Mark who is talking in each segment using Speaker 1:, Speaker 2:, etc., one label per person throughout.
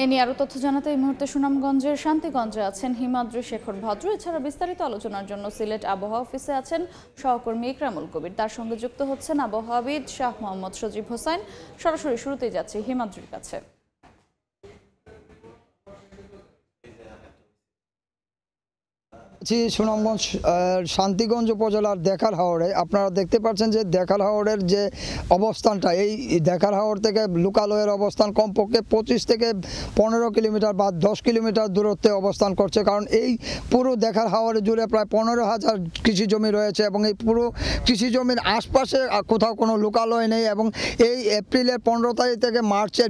Speaker 1: এ নিয়ে আরো তথ্য জানাতে এই মুহূর্তে সুনামগঞ্জের শান্তিগঞ্জে আছেন হিমাদ্রি শেখর ভদ্র। এছাড়া বিস্তারিত আলোচনার জন্য সিলেট আবহাওয়া অফিসে আছেন সহকর্মী ইকরামুল কবির। তার সঙ্গে যুক্ত হচ্ছেন আবহাওয়াবিদ শাহ মোহাম্মদ সজীব হোসাইন। সরাসরি শুরুতেই যাচ্ছি হিমাদ্রির কাছে।
Speaker 2: সুনামগঞ্জ শান্তিগঞ্জ উপজেলার দেখার হাওরে আপনারা দেখতে পাচ্ছেন যে দেখার হাওরের যে অবস্থানটা, এই দেখার হাওর থেকে লোকালয়ের অবস্থান কমপক্ষে 25 থেকে 15 কিলোমিটার বা 10 কিলোমিটার দূরত্বে অবস্থান করছে। কারণ এই পুরো দেখার হাওরে জুড়ে প্রায় 15,000 কৃষি জমি রয়েছে এবং এই পুরো কৃষি জমির আশপাশে কোথাও কোনো লোকালয় নেই। এবং এই এপ্রিলের 15 তারিখ থেকে মার্চের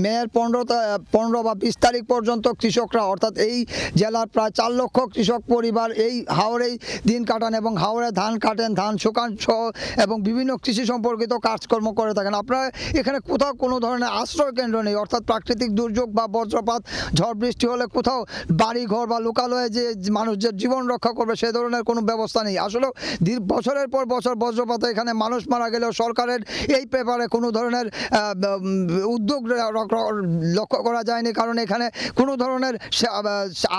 Speaker 2: মেয়ের 15 বা 20 তারিখ পর্যন্ত কৃষকরা, অর্থাৎ এই জেলার প্রায় 4 লক্ষ কৃষক পরিবার এই হাওরেই দিন কাটান এবং হাওরে ধান কাটেন, ধান শুকান সহ এবং বিভিন্ন কৃষি সম্পর্কিত কাজকর্ম করে থাকেন। আপনারা এখানে কোথাও কোনো ধরনের আশ্রয় কেন্দ্র নেই, অর্থাৎ প্রাকৃতিক দুর্যোগ বা বজ্রপাত ঝড় বৃষ্টি হলে কোথাও বাড়ি ঘর বা লোকালয়ে যে মানুষের জীবন রক্ষা করবে সে ধরনের কোনো ব্যবস্থা নেই। আসলে বছরের পর বছর বজ্রপাতে এখানে মানুষ মারা গেলেও সরকারের এই ব্যাপারে কোনো ধরনের উদ্যোগ লক্ষ্য করা যায়নি। কারণ এখানে কোনো ধরনের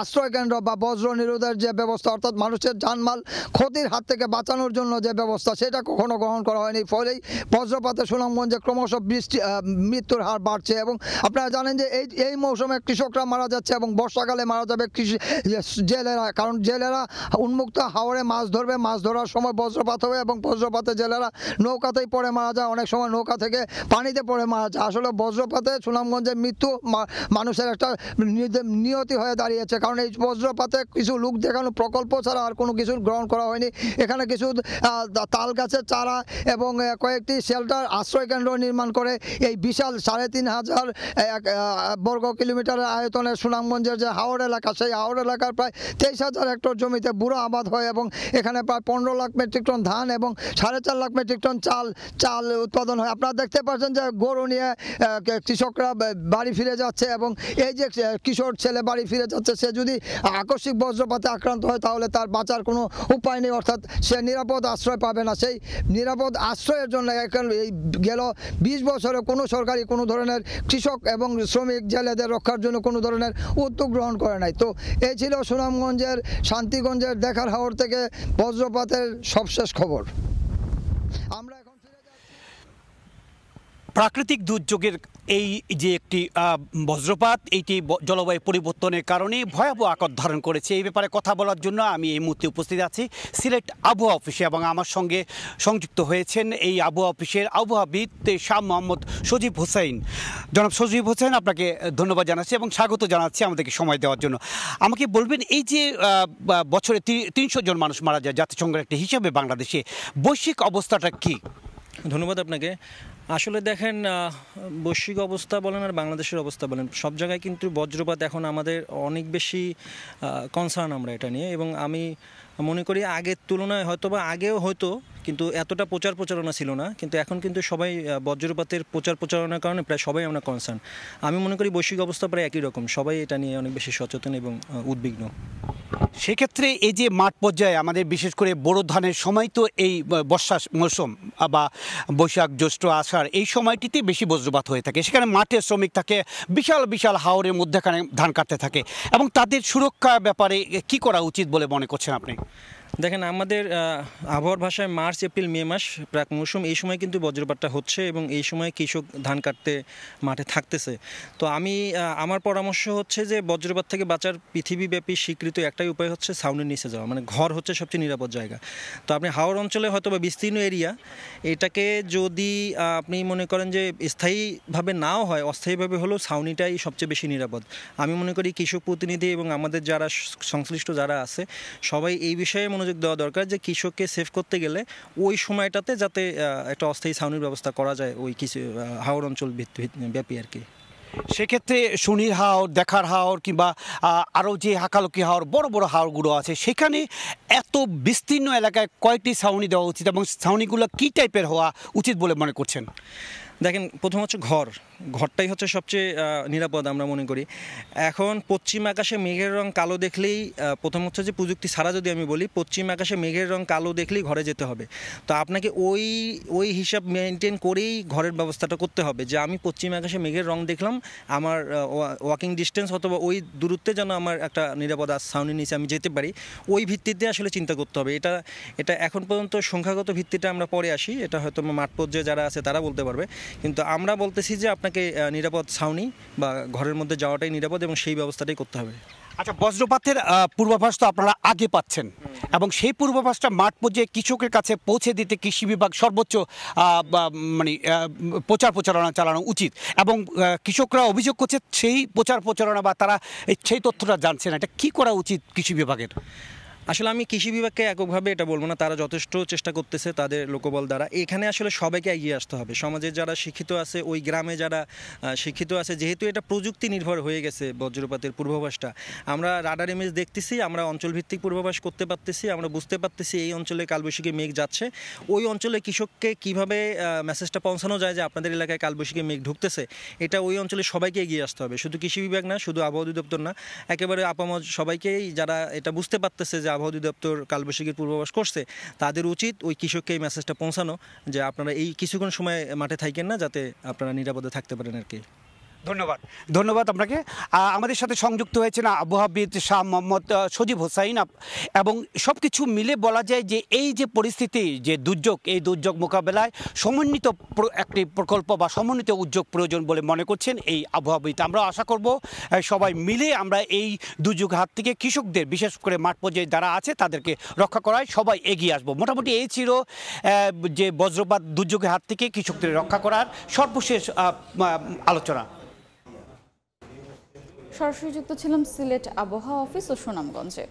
Speaker 2: আশ্রয় কেন্দ্র বা বজ্র নিরোধের যে ব্যবস্থা, অর্থাৎ মানুষের জানমাল ক্ষতির হাত থেকে বাঁচানোর জন্য যে ব্যবস্থা, সেটা কখনো গ্রহণ করা হয়নি। ফলেই বজ্রপাতে সুনামগঞ্জে ক্রমশ মৃত্যুর হার বাড়ছে। এবং আপনারা জানেন যে এই মৌসুমে কৃষকরা মারা যাচ্ছে এবং বর্ষাকালে মারা যাবে জেলেরা। কারণ জেলেরা উন্মুক্ত হাওরে মাছ ধরবে, মাছ ধরার সময় বজ্রপাত হবে এবং বজ্রপাতে জেলেরা নৌকাতেই পড়ে মারা যায়, অনেক সময় নৌকা থেকে পানিতে পড়ে মারা যায়। আসলে বজ্রপাতে সুনামগঞ্জের মৃত্যু মানুষের একটা নিয়তি হয়ে দাঁড়িয়েছে। কারণ এই বজ্রপাতে কিছু লোক দেখানো প্রকল্প ছাড়া আর কোনো কিছু গ্রহণ করা হয়নি। এখানে কিছু তাল গাছের চারা এবং কয়েকটি শেল্টার আশ্রয় কেন্দ্র নির্মাণ করে এই বিশাল 3,500 বর্গ কিলোমিটারের আয়তনের সুনামগঞ্জের যে হাওর এলাকা, সেই হাওর এলাকার প্রায় 23,000 হেক্টর জমিতে বুড়ো আবাদ হয় এবং এখানে প্রায় 15 লাখ মেট্রিক টন ধান এবং 4.5 লাখ মেট্রিক টন চাল উৎপাদন হয়। আপনারা দেখতে পাচ্ছেন যে গরু নিয়ে কৃষকরা বাড়ি ফিরে যাচ্ছে এবং এই যে কিশোর ছেলে বাড়ি ফিরে যাচ্ছে, সে যদি আকস্মিক বজ্রপাতে আক্রান্ত হয় তাহলে তার বাঁচার কোনো উপায় নেই, অর্থাৎ সে নিরাপদ আশ্রয় পাবে না। সেই নিরাপদ আশ্রয়ের জন্য এই গেল 20 বছরে কোনো সরকারি কোনো ধরনের কৃষক এবং শ্রমিক জেলেদের রক্ষার জন্য কোনো ধরনের উদ্যোগ গ্রহণ করে নাই। তো এই ছিল সুনামগঞ্জের শান্তিগঞ্জের দেখার হাওর থেকে বজ্রপাতের সবশেষ খবর। আমরা এখন
Speaker 3: প্রাকৃতিক দুর্যোগের এই যে একটি বজ্রপাত, এইটি জলবায়ু পরিবর্তনের কারণে ভয়াবহ আকার ধারণ করেছে। এই ব্যাপারে কথা বলার জন্য আমি এই মুহূর্তে উপস্থিত আছি সিলেট আবহাওয়া অফিসে এবং আমার সঙ্গে সংযুক্ত হয়েছেন এই আবহাওয়া অফিসের আবহাওয়াবিদ শাহ মোহাম্মদ সজীব হোসাইন। জনাব সজীব হোসাইন, আপনাকে ধন্যবাদ জানাচ্ছি এবং স্বাগত জানাচ্ছি আমাদেরকে সময় দেওয়ার জন্য। আমাকে বলবেন, এই যে বছরে 300 জন মানুষ মারা যায় জাতিসংঘের একটা হিসাবে, বাংলাদেশে বৈশ্বিক অবস্থাটা কি?
Speaker 4: ধন্যবাদ আপনাকে। আসলে দেখেন, বৈশ্বিক অবস্থা বলেন আর বাংলাদেশের অবস্থা বলেন, সব জায়গায় কিন্তু বজ্রপাত এখন আমাদের অনেক বেশি কনসার্ন আমরা এটা নিয়ে। এবং আমি মনে করি আগের তুলনায় আগেও হয়তো, কিন্তু এতটা প্রচারণা ছিল না। কিন্তু এখন কিন্তু সবাই বজ্রপাতের প্রচারণার কারণে প্রায় সবাই আমরা কনসার্ন। আমি মনে করি বৈশ্বিক অবস্থা প্রায় একই রকম, সবাই এটা নিয়ে অনেক বেশি সচেতন এবং উদ্বিগ্ন।
Speaker 3: সেক্ষেত্রে এই যে মাঠ পর্যায়ে আমাদের বিশেষ করে বোরো ধানের সময়, তো এই বর্ষা মৌসুম বা বৈশাখ জ্যৈষ্ঠ আষাঢ় এই সময়টিতে বেশি বজ্রপাত হয়ে থাকে। সেখানে মাঠের শ্রমিক থাকে, বিশাল বিশাল হাওরের মধ্যেখানে ধান কাটতে থাকে, এবং তাদের সুরক্ষার ব্যাপারে কি করা উচিত বলে মনে করছেন আপনি?
Speaker 4: দেখেন, আমাদের আবহাওয়ার ভাষায় মার্চ এপ্রিল মে মাস প্রাক মৌসুম, এই সময় কিন্তু বজ্রপাতটা হচ্ছে এবং এই সময় কৃষক ধান কাটতে মাঠে থাকতেছে। তো আমার পরামর্শ হচ্ছে যে বজ্রপাত থেকে বাঁচার পৃথিবীব্যাপী স্বীকৃত একটাই উপায় হচ্ছে ছাউনির নিচে যাওয়া, মানে ঘর হচ্ছে সবচেয়ে নিরাপদ জায়গা। তো আপনি হাওর অঞ্চলে হয়তো বা বিস্তীর্ণ এরিয়া, এটাকে যদি আপনি মনে করেন যে স্থায়ীভাবে নাও হয়, অস্থায়ীভাবে হলেও ছাউনিটাই সবচেয়ে বেশি নিরাপদ। আমি মনে করি কৃষক প্রতিনিধি এবং আমাদের যারা সংশ্লিষ্ট যারা আছে সবাই এই বিষয়ে মনোযোগ দেওয়া দরকার যে কৃষককে সেভ করতে গেলে ওই সময়টাতে যাতে একটা অস্থায়ী ছাউনির ব্যবস্থা করা যায় ওই কিছু হাওর অঞ্চল ব্যাপী আর কি।
Speaker 3: সেক্ষেত্রে শনির হাওর, দেখার হাওর কিংবা আরও যে হাকালুকি হাওর, বড় বড় হাওরগুলো আছে, সেখানে এত বিস্তীর্ণ এলাকায় কয়টি ছাউনি দেওয়া উচিত এবং ছাউনিগুলো কী টাইপের হওয়া উচিত বলে মনে করছেন?
Speaker 4: দেখেন, প্রথম হচ্ছে ঘর। ঘরটাই হচ্ছে সবচেয়ে নিরাপদ আমরা মনে করি। এখন পশ্চিম আকাশে মেঘের রং কালো দেখলেই প্রথম হচ্ছে যে প্রযুক্তি ছাড়া যদি আমি বলি, পশ্চিম আকাশে মেঘের রং কালো দেখলেই ঘরে যেতে হবে। তো আপনাকে ওই হিসাব মেনটেন করেই ঘরের ব্যবস্থাটা করতে হবে, যে আমি পশ্চিম আকাশে মেঘের রং দেখলাম, আমার ওয়াকিং ডিস্টেন্স অথবা ওই দূরত্বে যেন আমার একটা নিরাপদ ছাউনির নিচে আমি যেতে পারি, ওই ভিত্তিতে আসলে চিন্তা করতে হবে। এটা এখন পর্যন্ত সংখ্যাগত ভিত্তিটা আমরা পরে আসি, এটা হয়তো মাঠ পর্যায়ে যারা আছে তারা বলতে পারবে, কিন্তু আমরা বলতেছি যে আপনাকে নিরাপদ ছাউনি বা ঘরের মধ্যে যাওয়াটাই নিরাপদ এবং সেই ব্যবস্থাটাই করতে হবে।
Speaker 3: আচ্ছা, বজ্রপাতের পূর্বাভাস তো আপনারা আগে পাচ্ছেন এবং সেই পূর্বাভাসটা মাঠ পর্যায়ে কৃষকের কাছে পৌঁছে দিতে কৃষি বিভাগ সর্বোচ্চ মানে প্রচারণা চালানো উচিত, এবং কৃষকরা অভিযোগ করছে সেই প্রচারণা বা তারা সেই তথ্যটা জানছে না। এটা কী করা উচিত কৃষি বিভাগের?
Speaker 4: আসলে আমি কৃষি বিভাগকে এককভাবে এটা বলবো না, তারা যথেষ্ট চেষ্টা করতেছে তাদের লোকবল দ্বারা। এখানে আসলে সবাইকে এগিয়ে আসতে হবে, সমাজের যারা শিক্ষিত আছে, ওই গ্রামে যারা শিক্ষিত আছে, যেহেতু এটা প্রযুক্তি নির্ভর হয়ে গেছে বজ্রপাতের পূর্বাভাসটা, আমরা রাডার ইমেজ দেখতেছি, আমরা অঞ্চলভিত্তিক পূর্বাভাস করতে পারতেছি, আমরা বুঝতে পারতেছি এই অঞ্চলে কালবৈশাখী মেঘ যাচ্ছে। ওই অঞ্চলে কৃষককে কিভাবে মেসেজটা পৌঁছানো যায় যে আপনাদের এলাকায় কালবৈশাখী মেঘ ঢুকতেছে, এটা ওই অঞ্চলে সবাইকে এগিয়ে আসতে হবে, শুধু কৃষি বিভাগ না, শুধু আবহাওয়া অধিদপ্তর না, একেবারে আপামর সবাইকেই যারা এটা বুঝতে পারতেছে যে আবহাওয়া অধিদপ্তর কালবৈশাখীর পূর্বাভাস করছে, তাদের উচিত ওই কৃষককে এই মেসেজটা পৌঁছানো যে আপনারা এই কিছুক্ষণ সময় মাঠে থাকেন না, যাতে আপনারা নিরাপদে থাকতে পারেন আর কি।
Speaker 3: ধন্যবাদ আপনাকে। আমাদের সাথে সংযুক্ত হয়েছেন আবহাওয়াবিদ শাহ মোহাম্মদ সজীব হোসাইন, এবং সব কিছু মিলে বলা যায় যে এই যে পরিস্থিতি, যে দুর্যোগ, এই দুর্যোগ মোকাবেলায় সমন্বিত একটি প্রকল্প বা সমন্বিত উদ্যোগ প্রয়োজন বলে মনে করছেন এই আবহাওয়াবিদ। আমরা আশা করব সবাই মিলে আমরা এই দুর্যোগ হাত থেকে কৃষকদের, বিশেষ করে মাঠ পর্যায়ে যারা আছে তাদেরকে রক্ষা করায় সবাই এগিয়ে আসবো। মোটামুটি এই ছিল যে বজ্রপাত দুর্যোগের হাত থেকে কৃষকদের রক্ষা করার সর্বশেষ আলোচনা।
Speaker 1: সরাসরি যুক্ত ছিলাম সিলেট আবহাওয়া অফিস ও সুনামগঞ্জে।